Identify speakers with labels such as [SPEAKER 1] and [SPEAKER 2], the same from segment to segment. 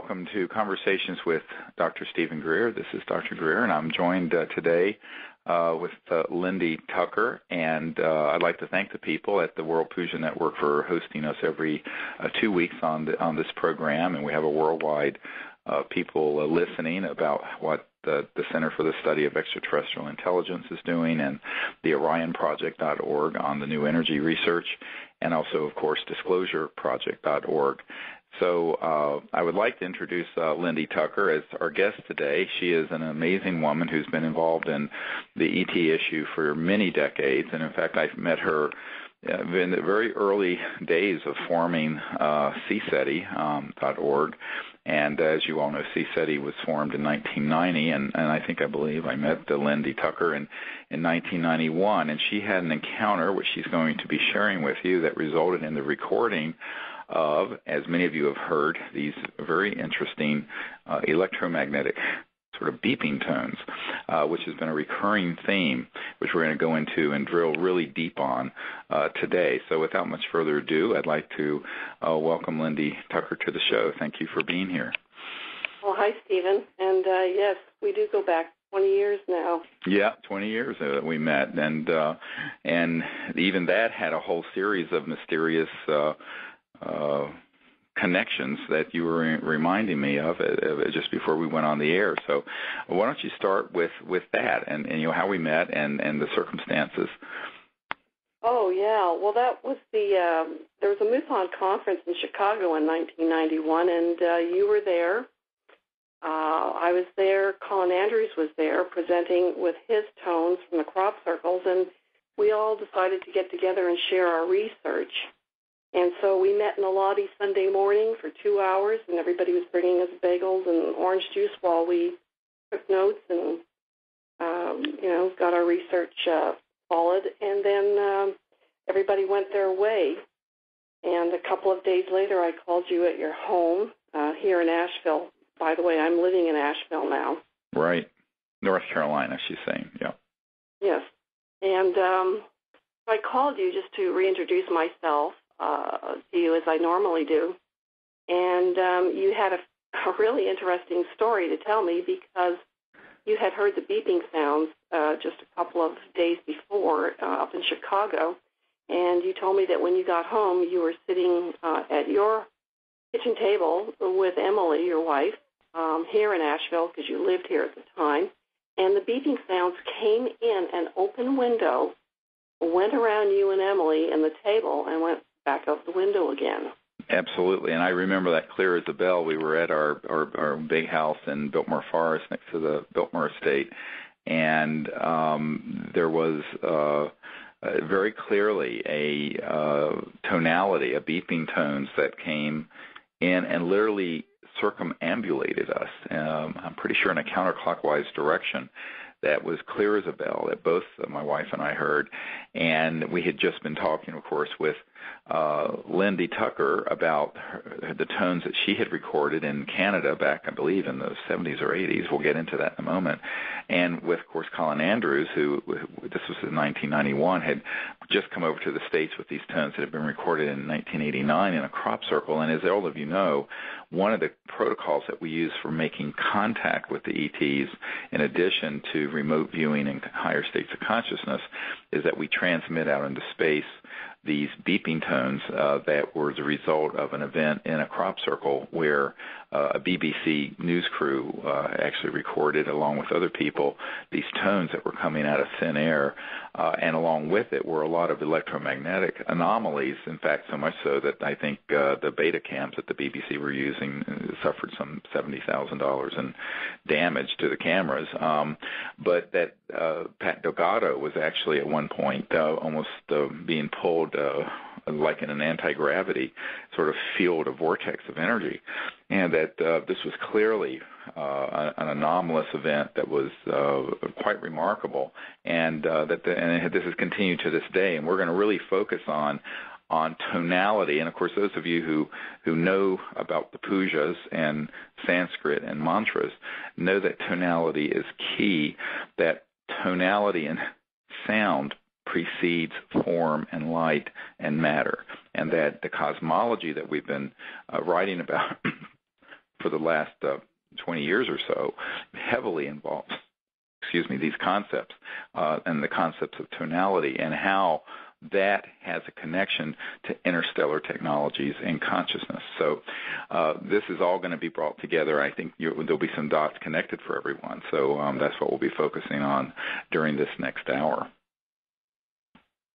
[SPEAKER 1] welcome to Conversations with Dr. Stephen Greer. This is Dr. Greer, and I'm joined today with Lindy Tucker, and I'd like to thank the people at the World Puja Network for hosting us every 2 weeks on this program, and we have a worldwide people listening about what the Center for the Study of Extraterrestrial Intelligence is doing, and the OrionProject.org on the new energy research, and also, of course, DisclosureProject.org. So I would like to introduce Lindy Tucker as our guest today. She is an amazing woman who's been involved in the ET issue for many decades, and in fact, I've met her in the very early days of forming CSETI.org. And as you all know, CSETI was formed in 1990, and I believe I met Lindy Tucker in 1991, and she had an encounter, which she's going to be sharing with you, that resulted in the recording of, as many of you have heard, these very interesting electromagnetic sort of beeping tones, which has been a recurring theme, which we're going to go into and drill really deep on today. So without much further ado, I'd like to welcome Lindy Tucker to the show. Thank you for being here.
[SPEAKER 2] Well, hi, Stephen. And yes, we do go back 20 years now.
[SPEAKER 1] Yeah, 20 years that we met. And even that had a whole series of mysterious connections that you were reminding me of just before we went on the air. So why don't you start with that and you know, how we met and the circumstances.
[SPEAKER 2] Oh, yeah. Well, that was there was a MUFON conference in Chicago in 1991, and you were there. I was there. Colin Andrews was there presenting with his tones from the crop circles, and we all decided to get together and share our research. And so we met in the lobby Sunday morning for 2 hours, and everybody was bringing us bagels and orange juice while we took notes and, got our research followed. And then everybody went their way. And a couple of days later, I called you at your home here in Asheville. By the way, I'm living in Asheville now.
[SPEAKER 1] Right. North Carolina, she's saying, yeah.
[SPEAKER 2] Yes. And I called you just to reintroduce myself to you as I normally do. And you had a really interesting story to tell me because you had heard the beeping sounds just a couple of days before up in Chicago. And you told me that when you got home, you were sitting at your kitchen table with Emily, your wife, here in Asheville because you lived here at the time. And the beeping sounds came in an open window, went around you and Emily and the table, and went back out the window again.
[SPEAKER 1] Absolutely, and I remember that clear as a bell. We were at our big house in Biltmore Forest next to the Biltmore Estate, and there was very clearly a tonality, a beeping tones that came in and literally circumambulated us. I'm pretty sure in a counterclockwise direction. That was clear as a bell that both my wife and I heard. And we had just been talking, of course, with Lindy Tucker about the tones that she had recorded in Canada back, I believe, in the 70s or 80s. We'll get into that in a moment. And with, of course, Colin Andrews, who, this was in 1991, had just come over to the States with these tones that had been recorded in 1989 in a crop circle. And as all of you know, one of the protocols that we use for making contact with the ETs, in addition to remote viewing and higher states of consciousness, is that we transmit out into space these beeping tones that were the result of an event in a crop circle where a BBC news crew actually recorded, along with other people, these tones that were coming out of thin air. And along with it were a lot of electromagnetic anomalies, in fact, so much so that I think the beta cams that the BBC were using suffered some $70,000 in damage to the cameras. But that Pat Delgado was actually at one point almost being pulled like in an anti-gravity sort of field, a vortex of energy, and that this was clearly an anomalous event that was quite remarkable, and this has continued to this day. And we're going to really focus on tonality. And of course, those of you who know about the pujas and Sanskrit and mantras know that tonality is key. That tonality and sound precedes form and light and matter, and that the cosmology that we've been writing about for the last 20 years or so heavily involved, these concepts and the concepts of tonality and how that has a connection to interstellar technologies and consciousness. So this is all going to be brought together. I think there'll be some dots connected for everyone. So that's what we'll be focusing on during this next hour.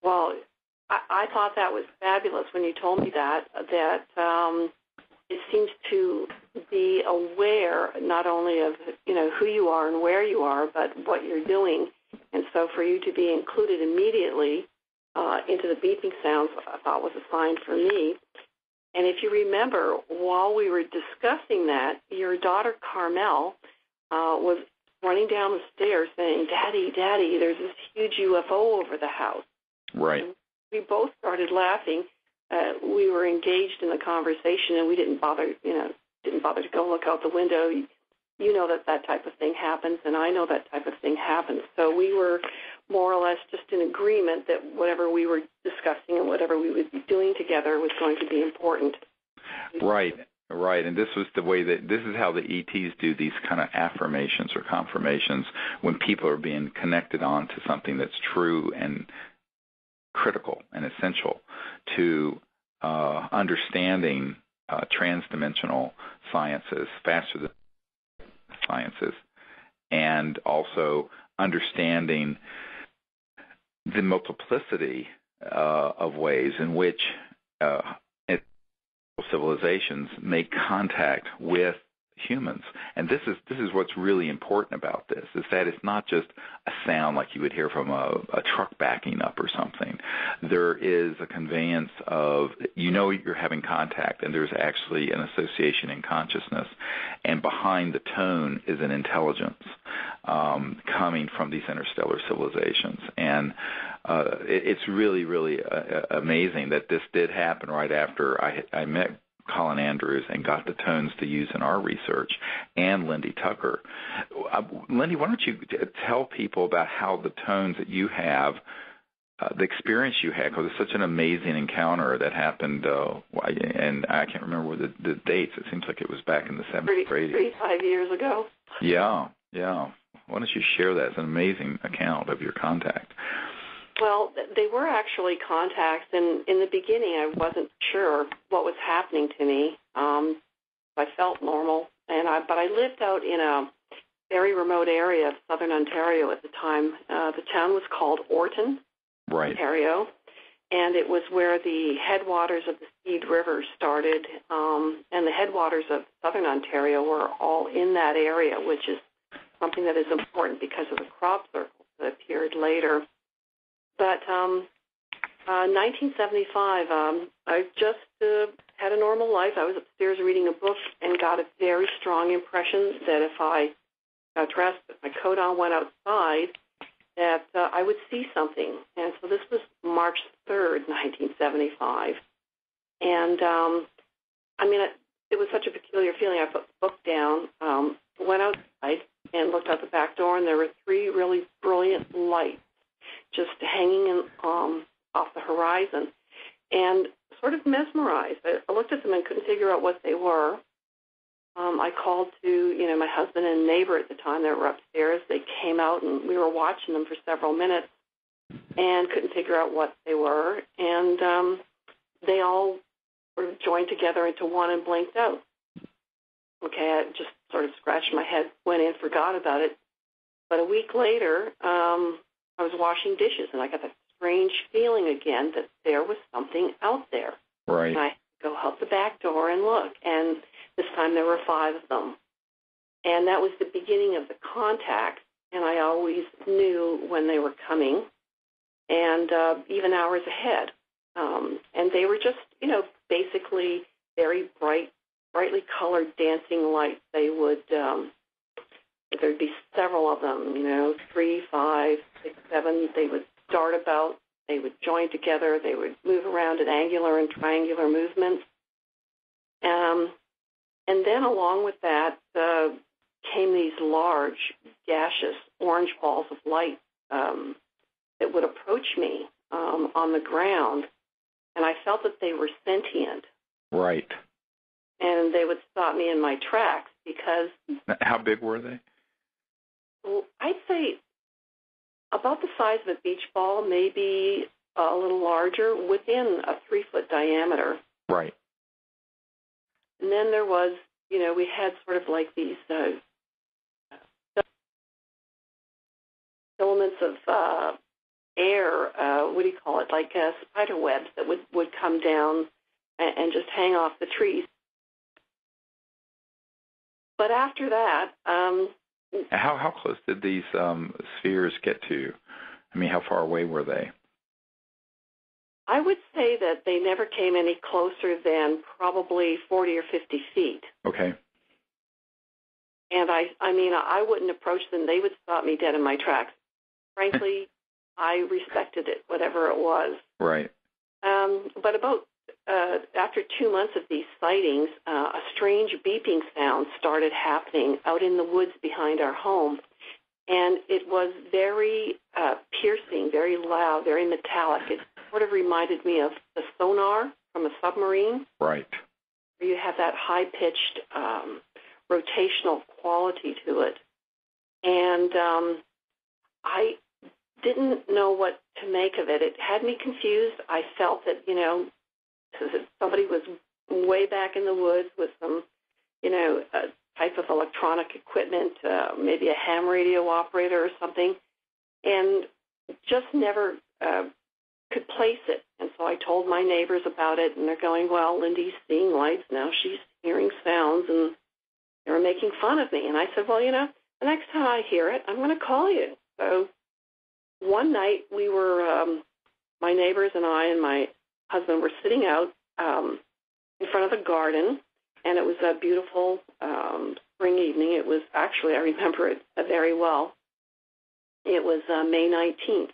[SPEAKER 2] Well, I thought that was fabulous when you told me that it seems to be aware not only of, who you are and where you are, but what you're doing. And so for you to be included immediately into the beeping sounds, I thought was a sign for me. And if you remember, while we were discussing that, your daughter Carmel was running down the stairs saying, "Daddy, Daddy, there's this huge UFO over the house."
[SPEAKER 1] Right.
[SPEAKER 2] And we both started laughing. We were engaged in the conversation, and we didn't bother to go look out the window. You know that type of thing happens, and I know that type of thing happens. So we were more or less just in agreement that whatever we were discussing and whatever we would be doing together was going to be important.
[SPEAKER 1] Right. And this was this is how the ETs do these kind of affirmations or confirmations when people are being connected on to something that's true and critical and essential to understanding transdimensional sciences faster than sciences, and also understanding the multiplicity of ways in which civilizations make contact with humans. And this is what's really important about this, is that it's not just a sound like you would hear from a truck backing up or something. There is a conveyance of, you're having contact, and there's actually an association in consciousness. And behind the tone is an intelligence coming from these interstellar civilizations. And it's really, really amazing that this did happen right after I met Colin Andrews and got the tones to use in our research, and Lindy Tucker. Lindy, why don't you tell people about how the tones that you have, the experience you had, because it's such an amazing encounter that happened, and I can't remember the dates. It seems like it was back in the 70s or 80s.
[SPEAKER 2] 35 years ago.
[SPEAKER 1] Yeah. Why don't you share that? It's an amazing account of your contact.
[SPEAKER 2] Well, they were actually contacts, and in the beginning I wasn't sure what was happening to me. I felt normal, but I lived out in a very remote area of southern Ontario at the time. The town was called Orton,
[SPEAKER 1] right,
[SPEAKER 2] Ontario, and it was where the headwaters of the Seed River started, and the headwaters of southern Ontario were all in that area, which is something that is important because of the crop circles that appeared later. But 1975, I just had a normal life. I was upstairs reading a book and got a very strong impression that if I got dressed, put my coat on, went outside, that I would see something. And so this was March 3rd, 1975. And, it was such a peculiar feeling. I put the book down, went outside, and looked out the back door, and there were 3 really brilliant lights just hanging off the horizon, and sort of mesmerized. I looked at them and couldn't figure out what they were. I called to, my husband and neighbor at the time. They were upstairs. They came out, and we were watching them for several minutes and couldn't figure out what they were. And they all sort of joined together into one and blinked out. Okay, I just sort of scratched my head, went in, forgot about it. But a week later, I was washing dishes, and I got that strange feeling again that there was something out there.
[SPEAKER 1] Right.
[SPEAKER 2] And I go out the back door and look, and this time there were 5 of them. And that was the beginning of the contact, and I always knew when they were coming, and even hours ahead. And they were just, basically very brightly colored dancing lights. They would, there'd be several of them, 3, 5, 6, 7. They would dart about. They would join together. They would move around in angular and triangular movements. And then along with that came these large, gaseous orange balls of light that would approach me on the ground. And I felt that they were sentient.
[SPEAKER 1] Right.
[SPEAKER 2] and they would stop me in my tracks because...
[SPEAKER 1] How big were they?
[SPEAKER 2] Well, I'd say about the size of a beach ball, maybe a little larger, within a 3-foot diameter.
[SPEAKER 1] Right.
[SPEAKER 2] And then there was, we had sort of like these filaments of air, what do you call it, like spider webs that would come down and just hang off the trees. But after that...
[SPEAKER 1] How close did these spheres get to you? I mean, how far away were they?
[SPEAKER 2] I would say that they never came any closer than probably 40 or 50 feet.
[SPEAKER 1] Okay.
[SPEAKER 2] And I wouldn't approach them. They would stop me dead in my tracks. Frankly, I respected it, whatever it was.
[SPEAKER 1] Right.
[SPEAKER 2] But about after 2 months of these sightings, a strange beeping sound started happening out in the woods behind our home. And it was very piercing, very loud, very metallic. It sort of reminded me of the sonar from a submarine.
[SPEAKER 1] Right.
[SPEAKER 2] Where you have that high-pitched rotational quality to it. And I didn't know what to make of it. It had me confused. I felt that, somebody was way back in the woods with some, a type of electronic equipment, maybe a ham radio operator or something, and just never could place it. And so I told my neighbors about it, and they're going, well, Lindy's seeing lights now. She's hearing sounds, and they were making fun of me. And I said, well, the next time I hear it, I'm going to call you. So one night we were, my neighbors and I and my husband were sitting out in front of the garden, and it was a beautiful spring evening. It was actually, I remember it very well. It was May 19th,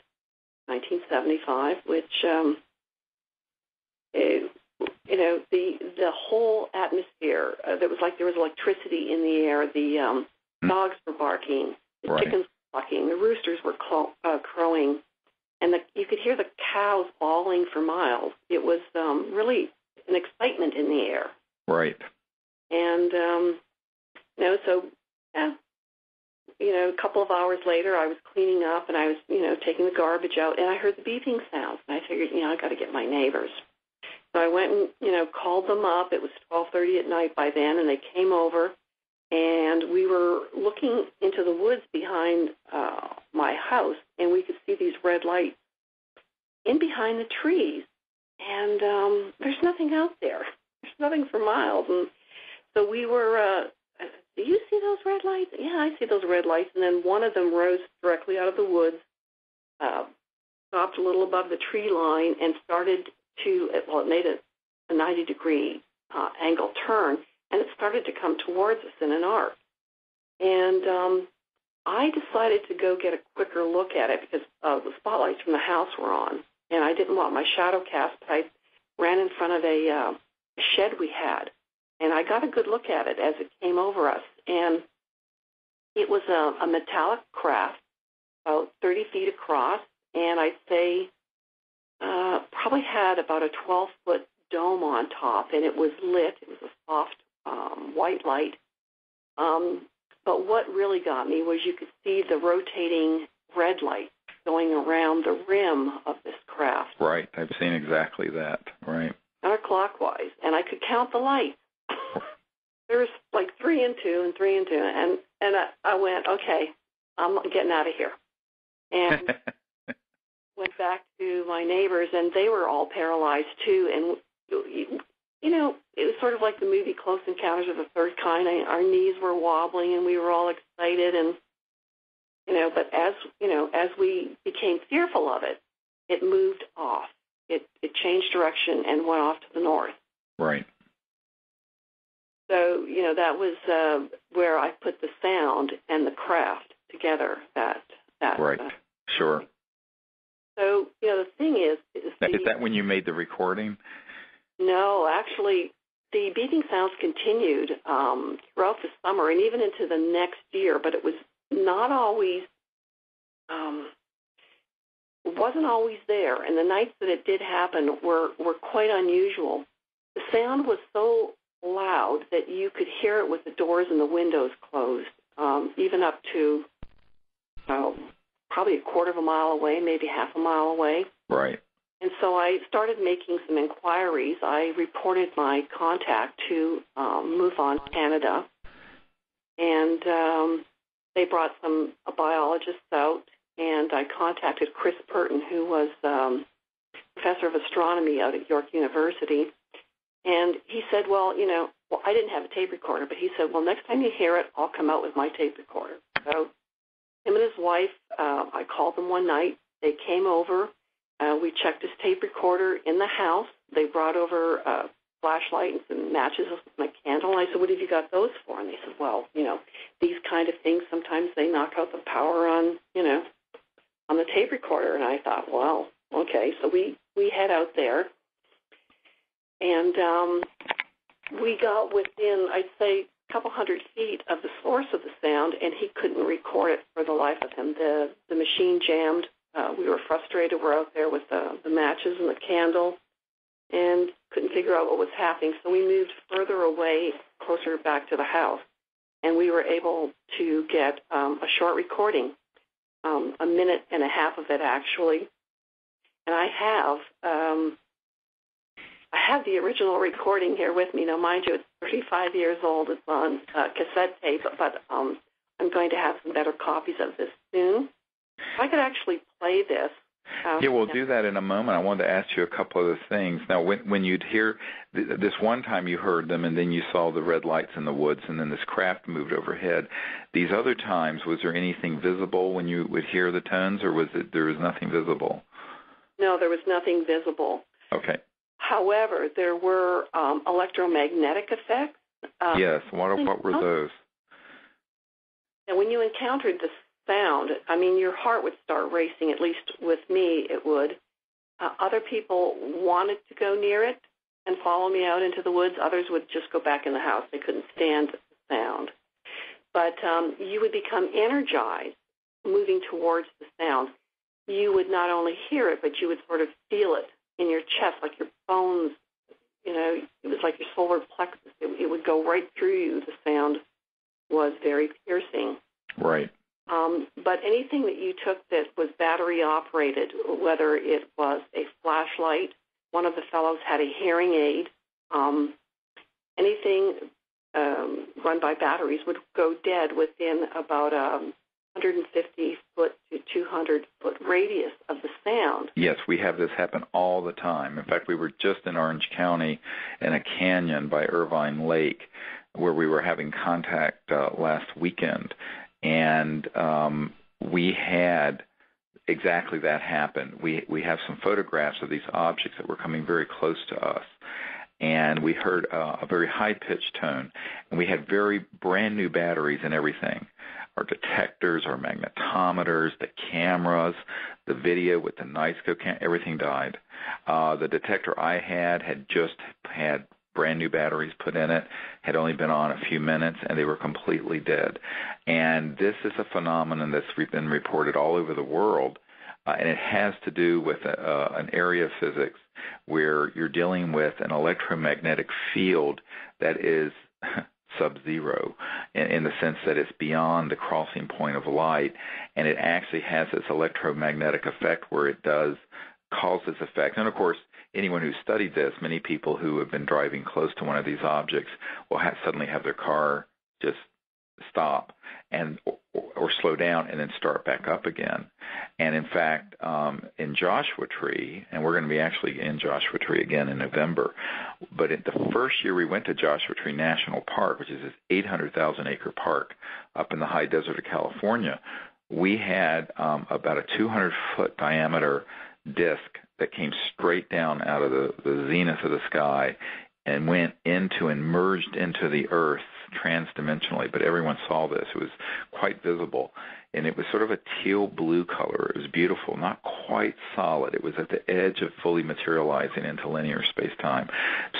[SPEAKER 2] 1975, which, the whole atmosphere, there was electricity in the air. The dogs were barking, the chickens were barking, the roosters were crowing, and you could hear the cows bawling for miles. It was really an excitement in the air.
[SPEAKER 1] Right.
[SPEAKER 2] And, a couple of hours later, I was cleaning up, and I was, taking the garbage out, and I heard the beeping sounds, and I figured, I got to get my neighbors. So I went and, called them up. It was 12:30 at night by then, and they came over, and we were looking into the woods behind my house, and we could see these red lights in behind the trees, and there's nothing out there. There's nothing for miles, and so we were, do you see those red lights? Yeah, I see those red lights, and then one of them rose directly out of the woods, stopped a little above the tree line, and started to, it made a 90-degree angle turn, and it started to come towards us in an arc. And I decided to go get a quicker look at it because the spotlights from the house were on, and I didn't want my shadow cast, but I ran in front of a shed we had, and I got a good look at it as it came over us. And it was a metallic craft, about 30 feet across, and I'd say probably had about a 12-foot dome on top, and it was lit. It was a soft white light. But what really got me was you could see the rotating red light going around the rim of this craft.
[SPEAKER 1] Right. I've seen exactly that. Right.
[SPEAKER 2] Counterclockwise, and I could count the lights. There was like 3 and 2 and 3 and 2, and I went, okay, I'm getting out of here. And went back to my neighbors, and they were all paralyzed too. And it was sort of like the movie Close Encounters of the Third Kind. Our knees were wobbling, and we were all excited. And but as we became fearful of it, it moved off. It changed direction and went off to the north.
[SPEAKER 1] Right.
[SPEAKER 2] So that was where I put the sound and the craft together. That
[SPEAKER 1] right. Sure.
[SPEAKER 2] So the thing is
[SPEAKER 1] that when you made the recording?
[SPEAKER 2] No, actually, the beeping sounds continued throughout the summer and even into the next year, but it was not always. It wasn't always there, and the nights that it did happen were quite unusual. The sound was so loud that you could hear it with the doors and the windows closed, even up to probably a quarter of a mile away, maybe half a mile away.
[SPEAKER 1] Right.
[SPEAKER 2] And so I started making some inquiries. I reported my contact to MUFON Canada, and they brought a biologists out, and I contacted Chris Purton, who was professor of astronomy out at York University, and he said, well, I didn't have a tape recorder, but he said, well, next time you hear it, I'll come out with my tape recorder. So him and his wife, I called them one night. They came over. We checked his tape recorder in the house. They brought over a flashlight and some matches with my candle. And I said, what have you got those for? And they said, well, these kind of things, sometimes they knock out the power on the tape recorder. And I thought, well, okay. So we head out there. And we got within, I'd say, a couple hundred feet of the source of the sound, and he couldn't record it for the life of him. The machine jammed. We were frustrated. We're out there with the matches and the candle and couldn't figure out what was happening. So we moved further away, closer back to the house, and we were able to get a short recording, a minute and a half of it, actually. And I have the original recording here with me. Now, mind you, it's 35 years old. It's on cassette tape, but I'm going to have some better copies of this soon. If I could actually play this.
[SPEAKER 1] Yeah, we'll do that in a moment. I wanted to ask you a couple other things. Now, when you'd hear, this one time you heard them, and then you saw the red lights in the woods, and then this craft moved overhead. These other times, was there anything visible when you would hear the tones, or there was nothing visible?
[SPEAKER 2] No, there was nothing visible.
[SPEAKER 1] Okay.
[SPEAKER 2] However, there were electromagnetic effects.
[SPEAKER 1] Yes. What were those?
[SPEAKER 2] And when you encountered the sound, I mean, your heart would start racing, at least with me it would. Other people wanted to go near it and follow me out into the woods. Others would just go back in the house. They couldn't stand the sound. But you would become energized moving towards the sound. You would not only hear it, but you would sort of feel it in your chest, like your bones, it was like your solar plexus. It would go right through you. The sound was very piercing.
[SPEAKER 1] Right.
[SPEAKER 2] But anything that you took that was battery operated, whether it was a flashlight, one of the fellows had a hearing aid, anything run by batteries would go dead within about 150-foot to 200-foot radius of the sound.
[SPEAKER 1] Yes, we have this happen all the time. In fact, we were just in Orange County in a canyon by Irvine Lake where we were having contact last weekend, and we had exactly that happen. We have some photographs of these objects that were coming very close to us, and we heard a very high-pitched tone, and we had very brand-new batteries and everything. Our detectors, our magnetometers, the cameras, the video with the night scope, everything died. The detector I had just had brand new batteries put in it, had only been on a few minutes, and they were completely dead. And this is a phenomenon that's been reported all over the world, and it has to do with an area of physics where you're dealing with an electromagnetic field that is sub-zero in the sense that it's beyond the crossing point of light, and it actually has this electromagnetic effect where it does cause this effect. And, of course, anyone who's studied this, many people who have been driving close to one of these objects will suddenly have their car just stop and or slow down and then start back up again. And in fact, in Joshua Tree, and we're going to be actually in Joshua Tree again in November, but the first year we went to Joshua Tree National Park, which is this 800,000-acre park up in the high desert of California, we had about a 200-foot diameter disc that came straight down out of the zenith of the sky and went into and merged into the earth transdimensionally, but everyone saw this. It was quite visible, and it was sort of a teal blue color. It was beautiful, not quite solid. It was at the edge of fully materializing into linear space-time.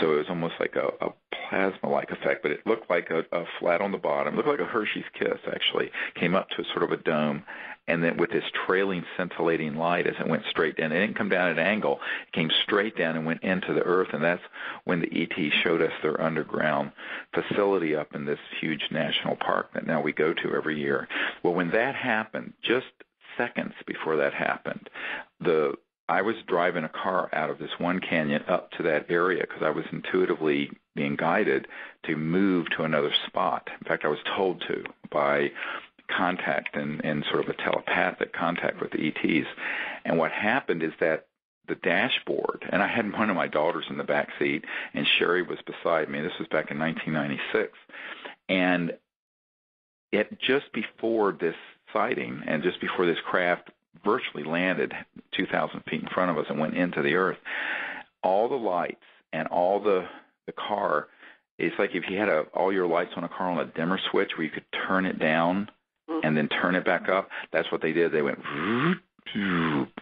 [SPEAKER 1] So it was almost like a plasma-like effect, but it looked like a flat on the bottom. It looked like a Hershey's Kiss, actually. Came up to sort of a dome, and then with this trailing, scintillating light as it went straight down. It didn't come down at an angle. It came straight down and went into the earth, and that's when the ET showed us their underground facility up in this huge national park that now we go to every year. Well, when that happened, just seconds before that happened, I was driving a car out of this one canyon up to that area because I was intuitively being guided to move to another spot. In fact, I was told to by contact and sort of a telepathic contact with the ETs. And what happened is that the dashboard, and I had one of my daughters in the back seat, and Sherry was beside me. This was back in 1996. And just before this sighting and just before this craft virtually landed 2,000 feet in front of us and went into the earth, all the lights and all the car, it's like if you had all your lights on a car on a dimmer switch where you could turn it down and then turn it back up. That's what they did. They went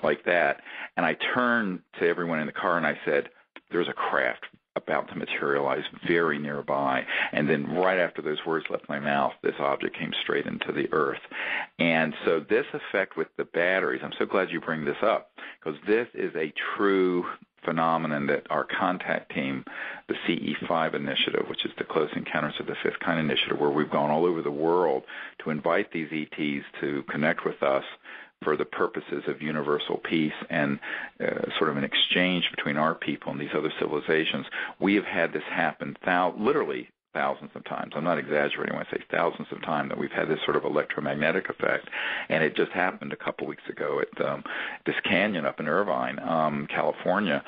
[SPEAKER 1] like that. And I turned to everyone in the car and I said, there's a craft about to materialize very nearby. And then right after those words left my mouth, this object came straight into the earth. And so this effect with the batteries, I'm so glad you bring this up, because this is a true phenomenon that our contact team, the CE5 initiative, which is the Close Encounters of the Fifth Kind initiative, where we've gone all over the world to invite these ETs to connect with us for the purposes of universal peace and sort of an exchange between our people and these other civilizations. We have had this happen literally thousands of times. I'm not exaggerating when I say thousands of times that we've had this sort of electromagnetic effect, and it just happened a couple weeks ago at this canyon up in Irvine, California,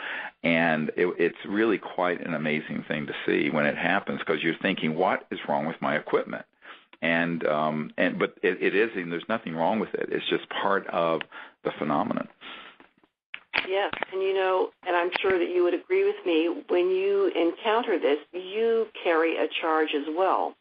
[SPEAKER 1] and it's really quite an amazing thing to see when it happens, because you're thinking, what is wrong with my equipment? But it is, and there's nothing wrong with it. It's just part of the phenomenon.
[SPEAKER 2] Yes, and I'm sure that you would agree with me, when you encounter this, you carry a charge as well.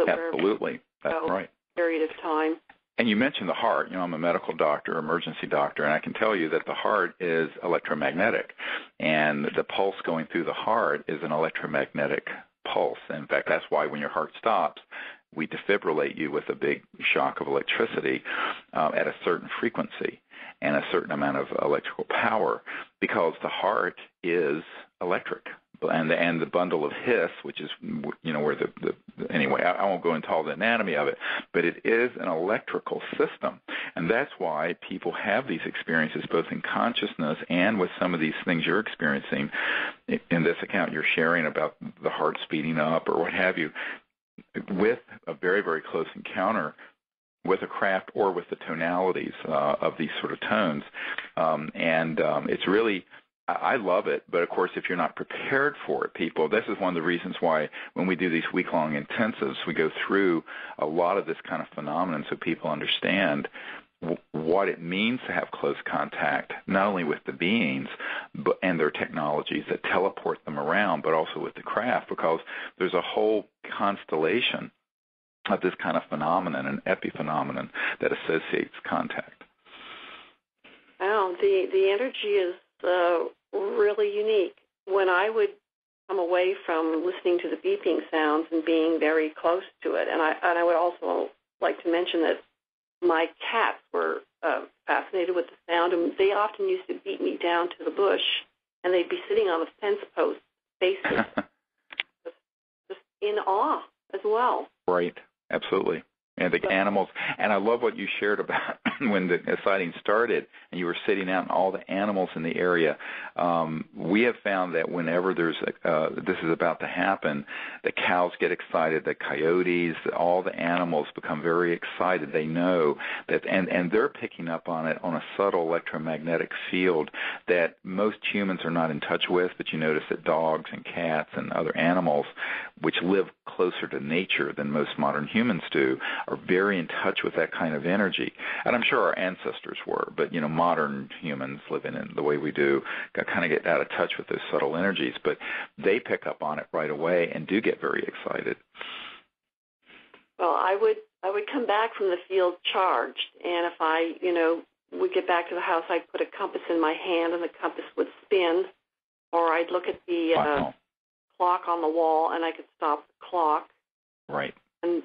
[SPEAKER 1] Absolutely. That's right.
[SPEAKER 2] Period of time.
[SPEAKER 1] And you mentioned the heart. I'm a medical doctor, emergency doctor, and I can tell you that the heart is electromagnetic, and the pulse going through the heart is an electromagnetic pulse. In fact, that's why when your heart stops, we defibrillate you with a big shock of electricity at a certain frequency and a certain amount of electrical power, because the heart is electric. And the bundle of His, which is, where anyway, I won't go into all the anatomy of it, but it is an electrical system. And that's why people have these experiences both in consciousness and with some of these things you're experiencing. In this account you're sharing about the heart speeding up or what have you, with a very, very close encounter with a craft or with the tonalities of these sort of tones. It's really, I love it, but of course if you're not prepared for it, people, this is one of the reasons why when we do these week-long intensives, we go through a lot of this kind of phenomenon so people understand what it means to have close contact, not only with the beings and their technologies that teleport them around, but also with the craft, because there's a whole constellation of this kind of phenomenon, an epiphenomenon that associates contact.
[SPEAKER 2] Wow, the energy is really unique. When I would come away from listening to the beeping sounds and being very close to it, and I would also like to mention that my cats were fascinated with the sound, and they often used to beat me down to the bush, and they'd be sitting on the fence post facing just in awe as well.
[SPEAKER 1] Right, absolutely. And the animals, and I love what you shared about when the sighting started and you were sitting out and all the animals in the area. We have found that whenever this is about to happen, the cows get excited, the coyotes, all the animals become very excited. They know that, and they're picking up on it on a subtle electromagnetic field that most humans are not in touch with, but you notice that dogs and cats and other animals, which live closer to nature than most modern humans do, are very in touch with that kind of energy. And I'm sure our ancestors were, but, modern humans living in the way we do kind of get out of touch with those subtle energies. But they pick up on it right away and do get very excited.
[SPEAKER 2] Well, I would come back from the field charged, and if I, would get back to the house, I'd put a compass in my hand, and the compass would spin, or I'd look at the clock on the wall, and I could stop the clock.
[SPEAKER 1] Right.
[SPEAKER 2] And,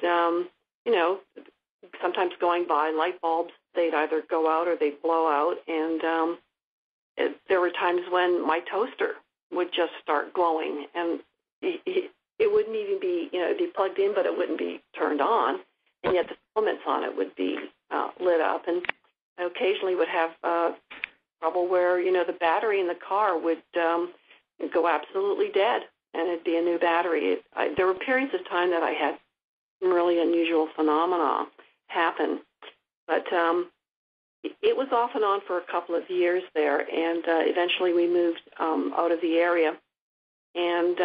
[SPEAKER 2] sometimes going by, light bulbs, they'd either go out or they'd blow out. And there were times when my toaster would just start glowing, and it wouldn't even be, it'd be plugged in, but it wouldn't be turned on, and yet the filaments on it would be lit up. And I occasionally would have trouble where, the battery in the car would go absolutely dead, and it'd be a new battery. There were periods of time that I had some really unusual phenomena happen, but it was off and on for a couple of years there, and eventually we moved out of the area. And,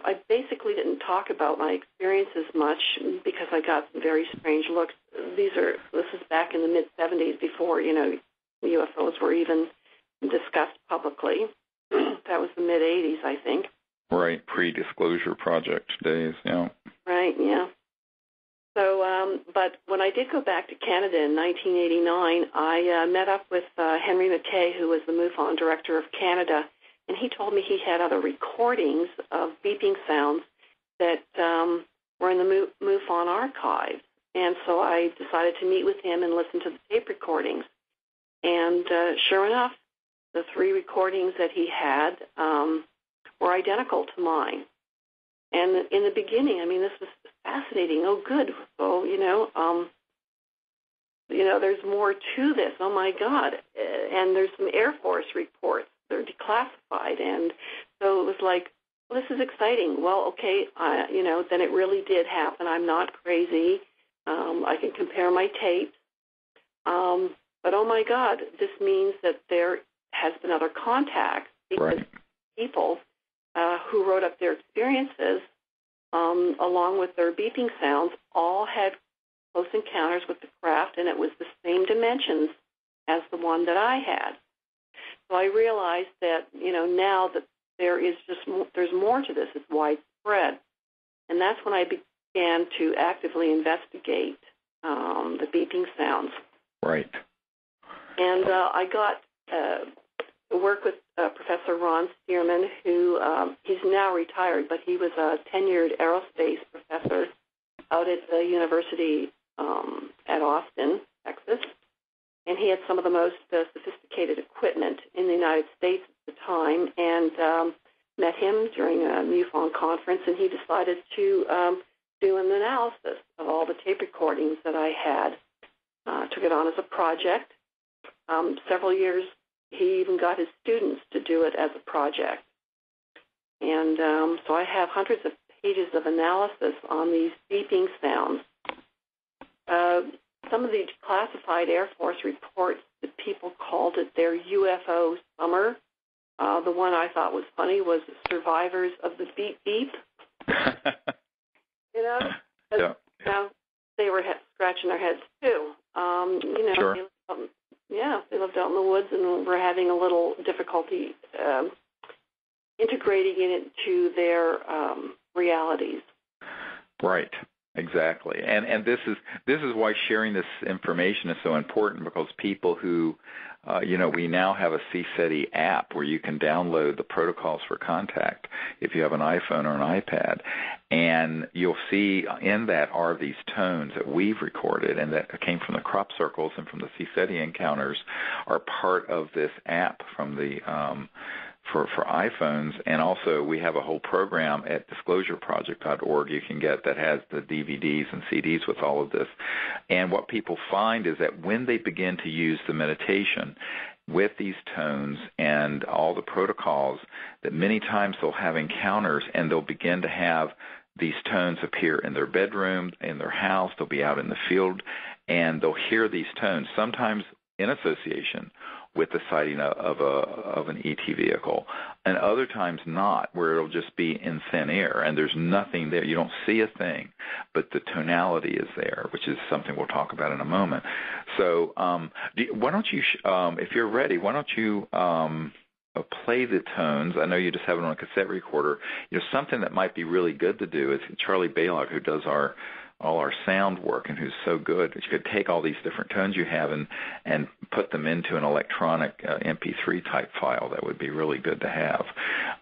[SPEAKER 2] I basically didn't talk about my experiences much because I got some very strange looks. This is back in the mid-'70s before, UFOs were even discussed publicly. That was the mid-'80s, I think.
[SPEAKER 1] Right, pre-disclosure project days, yeah.
[SPEAKER 2] Right, yeah. So, but when I did go back to Canada in 1989, I met up with Henry McKay, who was the MUFON director of Canada, and he told me he had other recordings of beeping sounds that were in the MUFON archives. And so I decided to meet with him and listen to the tape recordings. And sure enough, the 3 recordings that he had were identical to mine. And in the beginning, this was fascinating. Oh, good. So, there's more to this. Oh, my God. And there's some Air Force reports. They're declassified. And so it was like, well, this is exciting. Well, okay, then it really did happen. I'm not crazy. I can compare my tapes. But, oh, my God, this means that there has been other contact because
[SPEAKER 1] right.
[SPEAKER 2] people who wrote up their experiences along with their beeping sounds all had close encounters with the craft, and it was the same dimensions as the one that I had. So I realized that, now that there's more to this. It's widespread. And that's when I began to actively investigate the beeping sounds.
[SPEAKER 1] Right.
[SPEAKER 2] And I got to work with Professor Ron Stearman, who he's now retired, but he was a tenured aerospace professor out at the University at Austin, Texas. And he had some of the most sophisticated equipment in the United States at the time, and met him during a MUFON conference, and he decided to do an analysis of all the tape recordings that I had. Took it on as a project. Several years, he even got his students to do it as a project. And so I have hundreds of pages of analysis on these beeping sounds. Some of the classified Air Force reports that people called it their UFO summer. The one I thought was funny was survivors of the beep beep.
[SPEAKER 1] Yeah.
[SPEAKER 2] They were scratching their heads too.
[SPEAKER 1] Sure.
[SPEAKER 2] They lived out in the woods and were having a little difficulty integrating it into their realities.
[SPEAKER 1] Right. Exactly. And this is why sharing this information is so important, because people who we now have a CSETI app where you can download the protocols for contact if you have an iPhone or an iPad, and you'll see in that are these tones that we've recorded and that came from the crop circles and from the CSETI encounters are part of this app from the for iPhones. And also we have a whole program at disclosureproject.org you can get that has the DVDs and CDs with all of this. And what people find is that when they begin to use the meditation with these tones and all the protocols, that many times they'll have encounters and they'll begin to have these tones appear in their bedroom, in their house, they'll be out in the field, and they'll hear these tones, sometimes in association with the sighting of an ET vehicle, and other times not, where it'll just be in thin air and there's nothing there. You don't see a thing, but the tonality is there, which is something we'll talk about in a moment. So why don't you, if you're ready, why don't you play the tones? I know you just have it on a cassette recorder. Something that might be really good to do is Charlie Baylock, who does our all our sound work and who's so good that you could take all these different tones you have and put them into an electronic MP3 type file. That would be really good to have.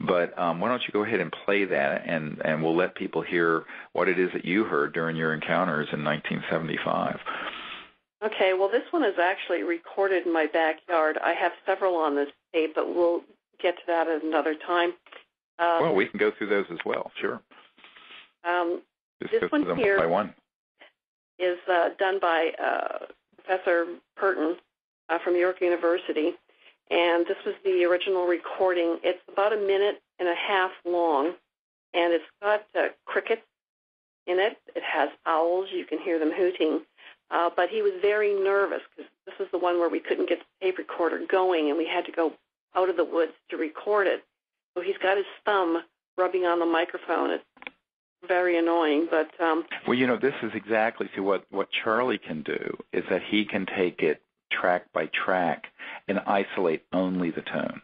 [SPEAKER 1] But why don't you go ahead and play that, and we'll let people hear what it is that you heard during your encounters in 1975.
[SPEAKER 2] Okay, well, this one is actually recorded in my backyard. I have several on this tape, but we'll get to that at another time.
[SPEAKER 1] Well, we can go through those as well, sure.
[SPEAKER 2] This one here
[SPEAKER 1] by one.
[SPEAKER 2] is done by Professor Purton from York University, and this was the original recording. It's about 1.5 minutes long, and it's got crickets in it. It has owls. You can hear them hooting. But he was very nervous because this is the one where we couldn't get the tape recorder going, and we had to go out of the woods to record it. So he's got his thumb rubbing on the microphone. It's very annoying, but...
[SPEAKER 1] Well, you know, this is exactly what Charlie can do, is that he can take it track by track and isolate only the tone.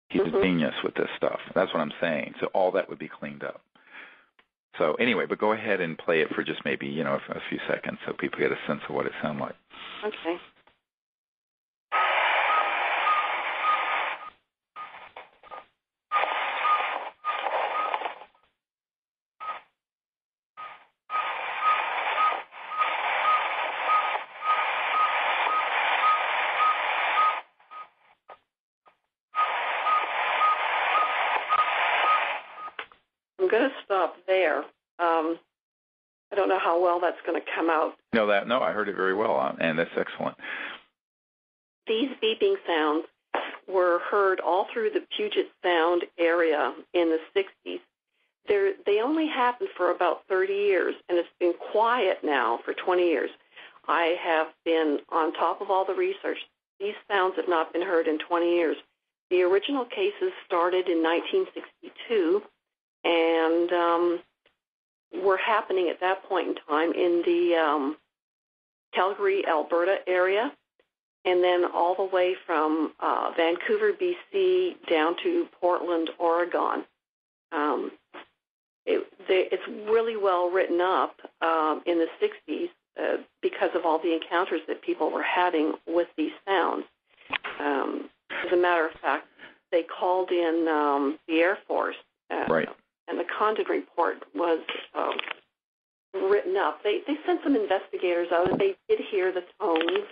[SPEAKER 1] He's a genius with this stuff. That's what I'm saying. So all that would be cleaned up. So anyway, but go ahead and play it for just maybe, you know, a few seconds so people get a sense of what it sounds like.
[SPEAKER 2] Okay. I'm going to stop there. I don't know how well that's going to come out.
[SPEAKER 1] No, I heard it very well, and that's excellent.
[SPEAKER 2] These beeping sounds were heard all through the Puget Sound area in the 60s. They only happened for about 30 years, and it's been quiet now for 20 years. I have been on top of all the research. These sounds have not been heard in 20 years. The original cases started in 1962, and were happening at that point in time in the Calgary, Alberta area, and then all the way from Vancouver, BC, down to Portland, Oregon. It's really well written up in the 60s because of all the encounters that people were having with these sounds. As a matter of fact, they called in the Air Force.
[SPEAKER 1] Right.
[SPEAKER 2] And the Condon report was written up. They sent some investigators out, and they did hear the tones,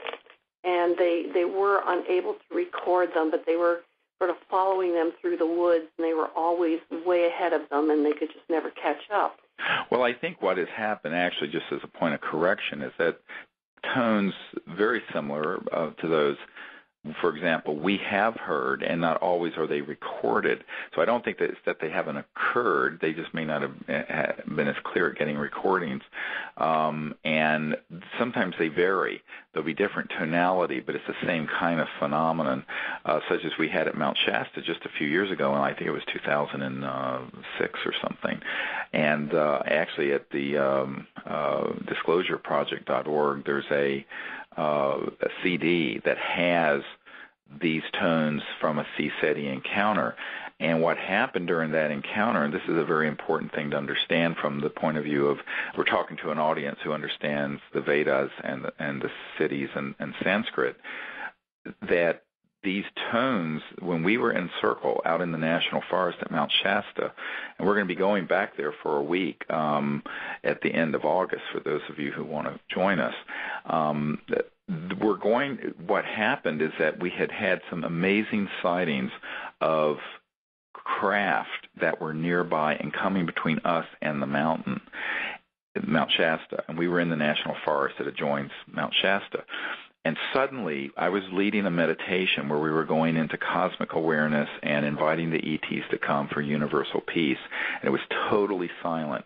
[SPEAKER 2] and they were unable to record them, but they were sort of following them through the woods, and they were always way ahead of them, and they could just never catch up.
[SPEAKER 1] Well, I think what has happened, actually, just as a point of correction, is that tones very similar to those, for example, we have heard, and not always are they recorded. So I don't think that it's that they haven't occurred. They just may not have been as clear at getting recordings. And sometimes they vary. There'll be different tonality, but it's the same kind of phenomenon, such as we had at Mount Shasta just a few years ago, and I think it was 2006 or something. And actually at the disclosureproject.org, there's a CD that has these tones from a CSETI encounter. And what happened during that encounter, and this is a very important thing to understand from the point of view of, we're talking to an audience who understands the Vedas and the cities and Sanskrit, that these tones, when we were in Circle out in the National Forest at Mount Shasta, and we're going to be going back there for a week at the end of August for those of you who want to join us, what happened is that we had some amazing sightings of craft that were nearby and coming between us and the mountain, Mount Shasta, and we were in the National Forest that adjoins Mount Shasta. And suddenly, I was leading a meditation where we were going into cosmic awareness and inviting the ETs to come for universal peace, and it was totally silent.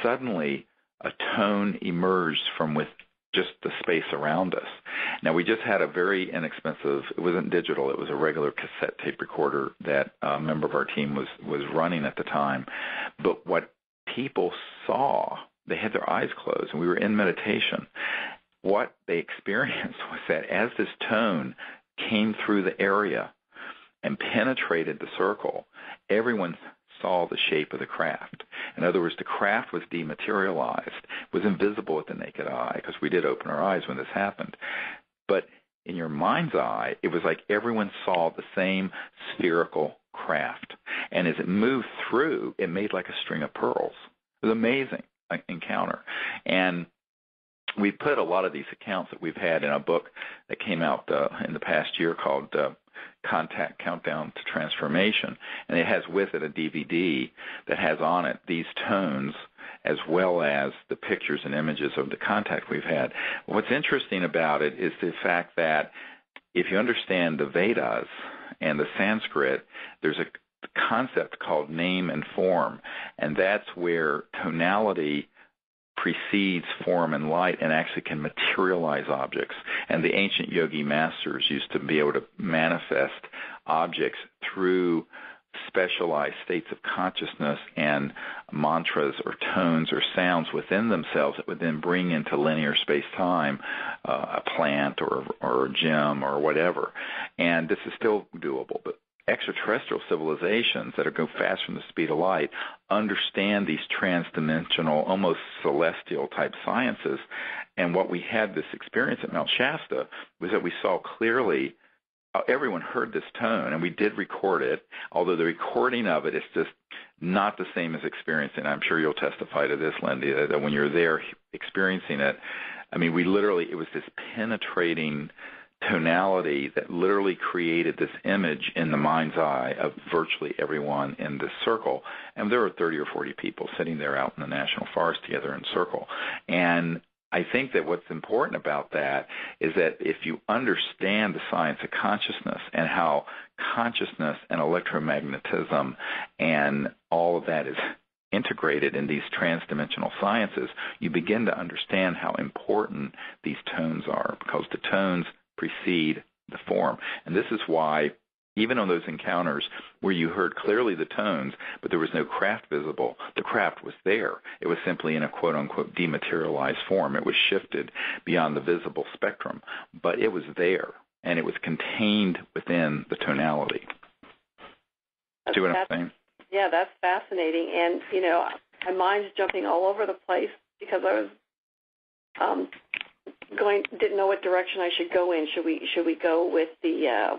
[SPEAKER 1] Suddenly, a tone emerged from with just the space around us. Now, we just had a very inexpensive, it wasn't digital, it was a regular cassette tape recorder that a member of our team was running at the time. But what people saw, they had their eyes closed, and we were in meditation. What they experienced was that as this tone came through the area and penetrated the circle, everyone saw the shape of the craft. In other words, the craft was dematerialized, was invisible with the naked eye, because we did open our eyes when this happened. But in your mind's eye, it was like everyone saw the same spherical craft. And as it moved through, it made like a string of pearls. It was an amazing encounter. And we put a lot of these accounts that we've had in a book that came out in the past year called Contact Countdown to Transformation. And it has with it a DVD that has on it these tones as well as the pictures and images of the contact we've had. What's interesting about it is the fact that if you understand the Vedas and the Sanskrit, there's a concept called name and form, and that's where tonality precedes form and light and actually can materialize objects. And the ancient yogi masters used to be able to manifest objects through specialized states of consciousness and mantras or tones or sounds within themselves that would then bring into linear space-time a plant or a gem or whatever. And this is still doable, but extraterrestrial civilizations that go faster than the speed of light understand these transdimensional, almost celestial-type sciences. And what we had this experience at Mount Shasta was that we saw clearly everyone heard this tone, and we did record it, although the recording of it is just not the same as experiencing it. I'm sure you'll testify to this, Lindy, that when you're there experiencing it, I mean, it was this penetrating tonality that literally created this image in the mind's eye of virtually everyone in this circle. And there were 30 or 40 people sitting there out in the National Forest together in a circle. And I think that what's important about that is that if you understand the science of consciousness and how consciousness and electromagnetism and all of that is integrated in these transdimensional sciences, you begin to understand how important these tones are, because the tones precede the form. And this is why even on those encounters where you heard clearly the tones, but there was no craft visible, the craft was there. It was simply in a quote-unquote dematerialized form. It was shifted beyond the visible spectrum, but it was there, and it was contained within the tonality. See what I'm saying?
[SPEAKER 2] Yeah, that's fascinating. And, my mind's jumping all over the place because I was didn't know what direction I should go in. Should we go with the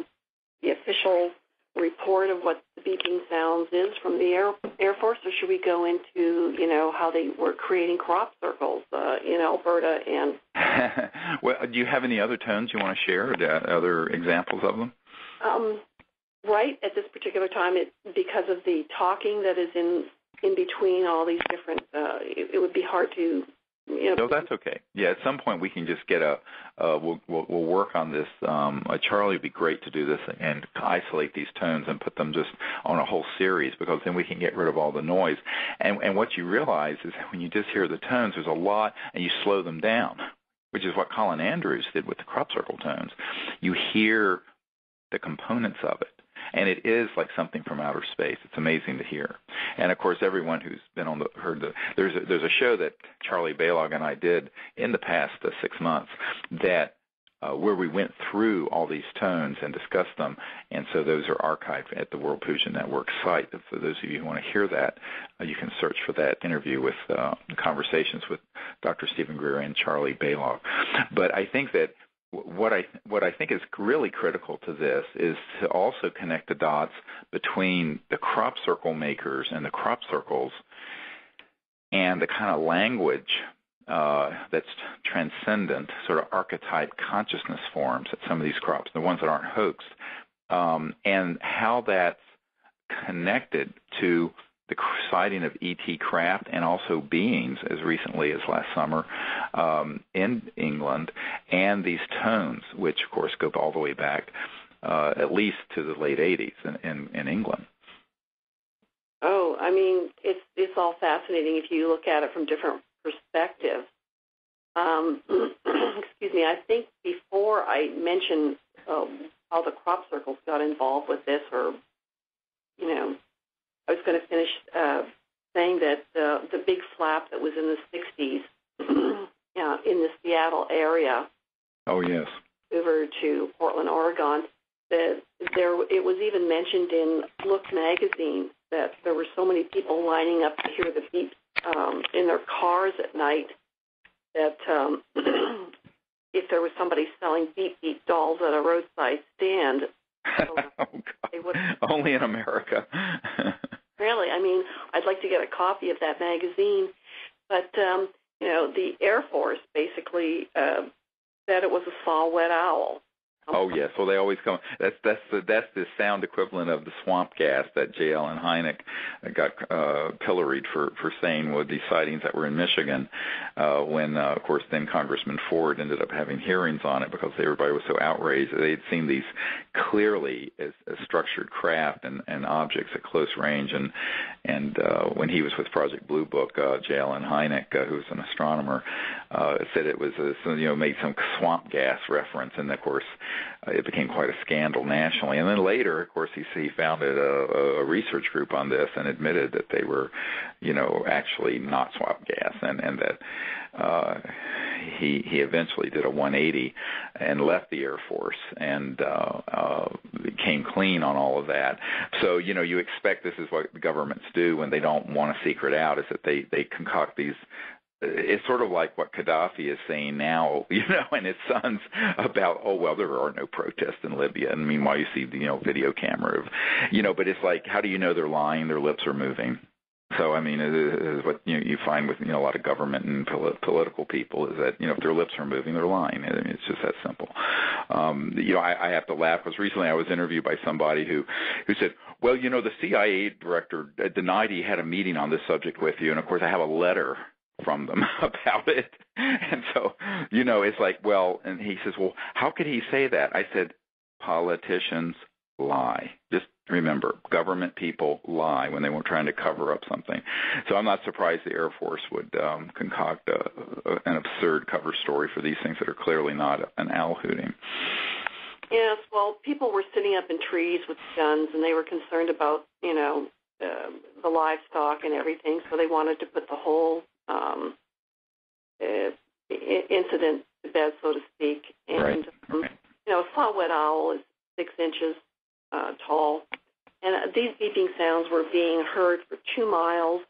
[SPEAKER 2] official report of what the beeping sounds is from the Air Force, or should we go into, how they were creating crop circles in Alberta? And
[SPEAKER 1] well, do you have any other tones you want to share, other examples of them?
[SPEAKER 2] Right at this particular time, because of the talking that is in between all these different, it would be hard to.
[SPEAKER 1] No, that's okay. Yeah, at some point we can just get we'll work on this. Charlie would be great to do this and isolate these tones and put them just on a whole series, because then we can get rid of all the noise. And what you realize is that when you just hear the tones, there's a lot, and you slow them down, which is what Colin Andrews did with the crop circle tones. You hear the components of it. And it is like something from outer space. It's amazing to hear. And of course, everyone who's been there's a show that Charlie Balog and I did in the past 6 months that where we went through all these tones and discussed them. And so those are archived at the World Puja Network site. For those of you who want to hear that, you can search for that interview with conversations with Dr. Stephen Greer and Charlie Balog. But I think that what I think is really critical to this is to also connect the dots between the crop circle makers and the crop circles and the kind of language that's transcendent, sort of archetype consciousness forms at some of these crops, the ones that aren't hoaxed, and how that's connected to the sighting of ET craft and also beings as recently as last summer in England, and these tones, which of course go all the way back at least to the late 80s in England.
[SPEAKER 2] Oh, I mean, it's all fascinating if you look at it from different perspectives. Excuse me, I think before I mentioned how the crop circles got involved with this, or, I was going to finish saying that the big flap that was in the 60s in the Seattle area.
[SPEAKER 1] Oh, yes.
[SPEAKER 2] Over to Portland, Oregon, it was even mentioned in Look magazine that there were so many people lining up to hear the beeps in their cars at night that if there was somebody selling beep beep dolls at a roadside stand, they would
[SPEAKER 1] only in America.
[SPEAKER 2] Really, I mean, I'd like to get a copy of that magazine, but the Air Force basically said it was a saw-whet owl.
[SPEAKER 1] Oh yes, well they always come. That's the sound equivalent of the swamp gas that J. Allen Hynek got pilloried for saying with these sightings that were in Michigan, when of course then Congressman Ford ended up having hearings on it because everybody was so outraged. They had seen these clearly as structured craft and objects at close range, and when he was with Project Blue Book, J. Allen Hynek, who was an astronomer, said it was made some swamp gas reference, and of course. It became quite a scandal nationally. And then later, of course, he founded a research group on this and admitted that they were, actually not swamp gas, and that he eventually did a 180 and left the Air Force and came clean on all of that. So, you expect this is what the governments do when they don't want a secret out, is that they concoct these. It's sort of like what Gaddafi is saying now, and his sons about, there are no protests in Libya. And meanwhile, you see the, video camera of, but it's like, how do you know they're lying? Their lips are moving. So, I mean, it is what you find with, a lot of government and political people is that, if their lips are moving, they're lying. I mean, it's just that simple. I have to laugh because recently I was interviewed by somebody who said, well, the CIA director denied he had a meeting on this subject with you. And, of course, I have a letter from them about it. And so, it's like, and he says, well, how could he say that? I said, politicians lie. Just remember, government people lie when they were trying to cover up something. So I'm not surprised the Air Force would concoct an absurd cover story for these things that are clearly not an owl hooting.
[SPEAKER 2] Yes, well, people were sitting up in trees with guns, and they were concerned about, the livestock and everything, so they wanted to put the whole incident to bed, so to speak. And, a saw-whet owl is 6 inches tall, and these beeping sounds were being heard for 2 miles.